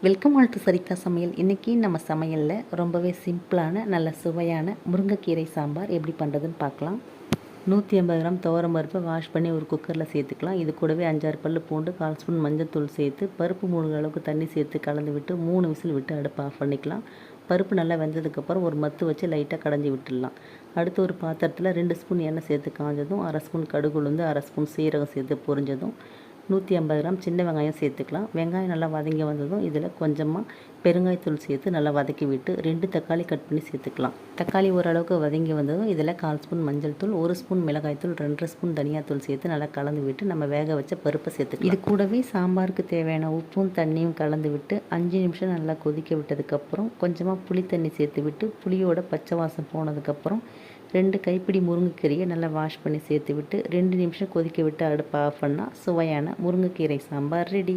Welcome all to சரிதா சமையல். இன்றைக்கி நம்ம சமையலில் ரொம்பவே சிம்பிளான நல்ல சுவையான முருங்கைக்கீரை சாம்பார் எப்படி பண்ணுறதுன்னு பார்க்கலாம். 150 கிராம் துவரம் பருப்பை வாஷ் பண்ணி ஒரு குக்கரில் சேர்த்துக்கலாம். இது கூடவே 5-6 பல் பூண்டு, 1/4 ஸ்பூன் மஞ்சள்தூள் சேர்த்து பருப்பு மூழ்கிற அளவுக்கு தண்ணி சேர்த்து கலந்து விட்டு 3 விசில் விட்டு அடுப்பை ஆஃப் பண்ணிக்கலாம். பருப்பு நல்லா வெந்ததுக்கப்புறம் ஒரு மத்து வச்சு லைட்டாக கடைஞ்சி விட்டுடலாம். அடுத்து ஒரு பாத்திரத்தில் 2 ஸ்பூன் எண்ணெய் சேர்த்து காஞ்சதும் 1/2 ஸ்பூன் கடுகு உளுந்து, 1/2 ஸ்பூன் சீரகம் சேர்த்து பொரிஞ்சதும் 150 கிராம் சின்ன வெங்காயம் சேர்த்துக்கலாம். வெங்காயம் நல்லா வதங்கி வந்ததும் இதில் கொஞ்சமாக பெருங்காயத்தூள் சேர்த்து நல்லா வதக்கி விட்டு 2 தக்காளி கட் பண்ணி சேர்த்துக்கலாம். தக்காளி ஓரளவுக்கு வதங்கி வந்ததும் இதில் 1/4 ஸ்பூன் மஞ்சள் தூள், 1 ஸ்பூன் மிளகாய்த்தூள், 2 ஸ்பூன் தனியாத்தூள் சேர்த்து நல்லா கலந்து விட்டு நம்ம வேக வச்ச பருப்பை சேர்த்துக்கலாம். இது கூடவே சாம்பாருக்கு தேவையான உப்பும் தண்ணியும் கலந்து விட்டு 5 நிமிஷம் நல்லா கொதிக்க விட்டதுக்கப்புறம் கொஞ்சமாக புளி தண்ணி சேர்த்து விட்டு புளியோட பச்சை வாசம் போனதுக்கப்புறம் 2 கைப்பிடி முருங்கைக்கீரையை நல்லா வாஷ் பண்ணி சேர்த்து விட்டு 2 நிமிஷம் கொதிக்க விட்டு அடுப்பை ஆஃப் பண்ணால் சுவையான முருங்கைக்கீரை சாம்பார் ரெடி.